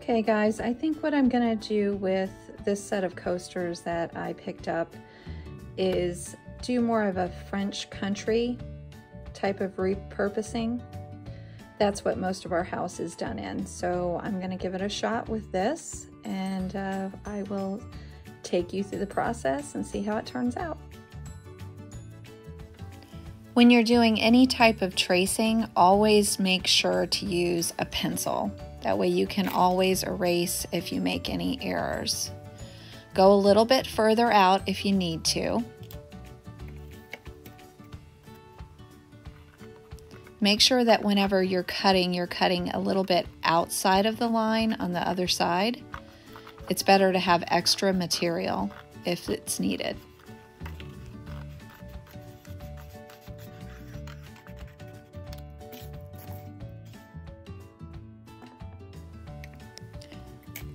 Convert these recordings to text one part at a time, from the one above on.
Okay guys, I think what I'm gonna do with this set of coasters that I picked up is do more of a French country type of repurposing. That's what most of our house is done in. So I'm gonna give it a shot with this, and I will take you through the process and see how it turns out. When you're doing any type of tracing, always make sure to use a pencil. That way you can always erase if you make any errors. Go a little bit further out if you need to. Make sure that whenever you're cutting a little bit outside of the line on the other side. It's better to have extra material if it's needed.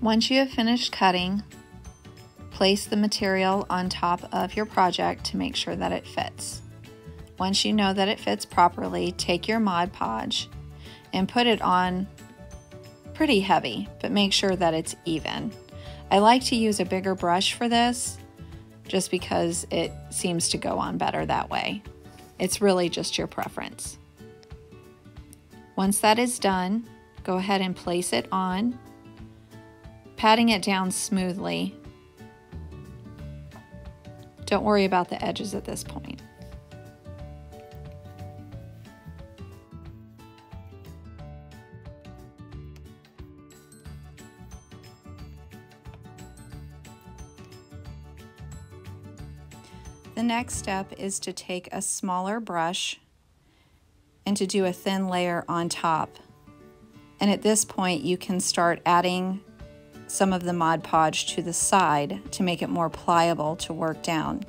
Once you have finished cutting, place the material on top of your project to make sure that it fits. Once you know that it fits properly, take your Mod Podge and put it on pretty heavy, but make sure that it's even. I like to use a bigger brush for this just because it seems to go on better that way. It's really just your preference. Once that is done, go ahead and place it on, patting it down smoothly. Don't worry about the edges at this point. The next step is to take a smaller brush and to do a thin layer on top. And at this point you can start adding some of the Mod Podge to the side to make it more pliable to work down.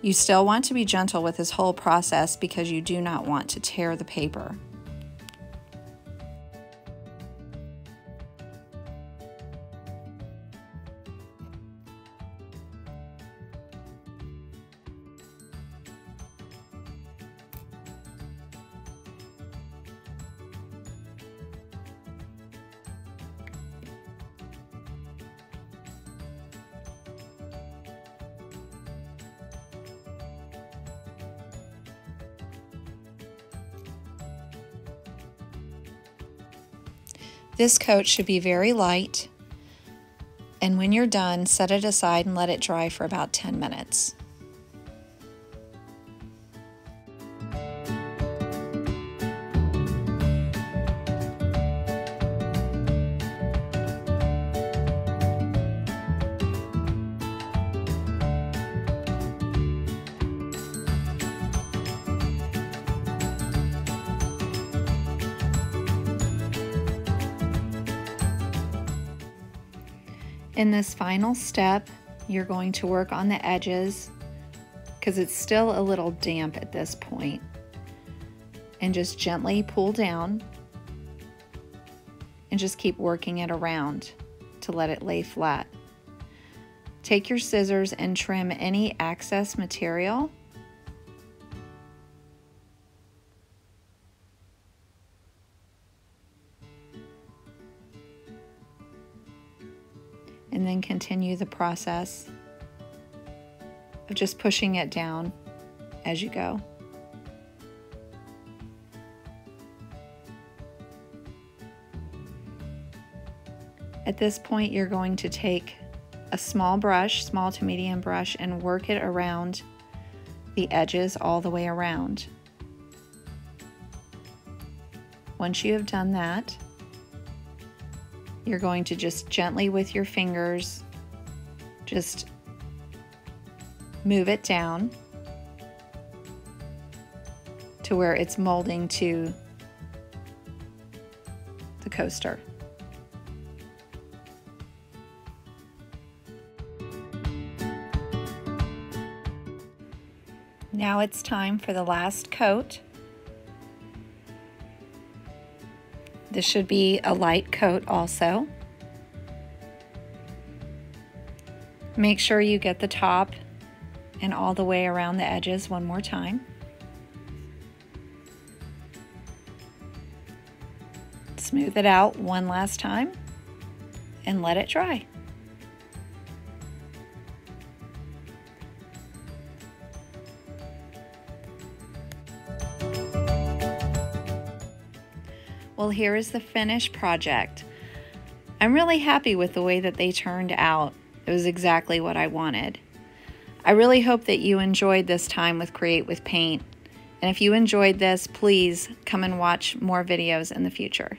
You still want to be gentle with this whole process because you do not want to tear the paper. This coat should be very light, and when you're done, set it aside and let it dry for about 10 minutes. In this final step, you're going to work on the edges because it's still a little damp at this point. And just gently pull down and just keep working it around to let it lay flat. Take your scissors and trim any excess material. And then continue the process of just pushing it down as you go. At this point, you're going to take a small brush, small to medium brush, and work it around the edges all the way around. Once you have done that, you're going to just gently with your fingers, just move it down to where it's molding to the coaster. Now it's time for the last coat. This should be a light coat also. Make sure you get the top and all the way around the edges one more time. Smooth it out one last time. and let it dry. Well, here is the finished project. I'm really happy with the way that they turned out. It was exactly what I wanted. I really hope that you enjoyed this time with Create with Paint. And if you enjoyed this, please come and watch more videos in the future.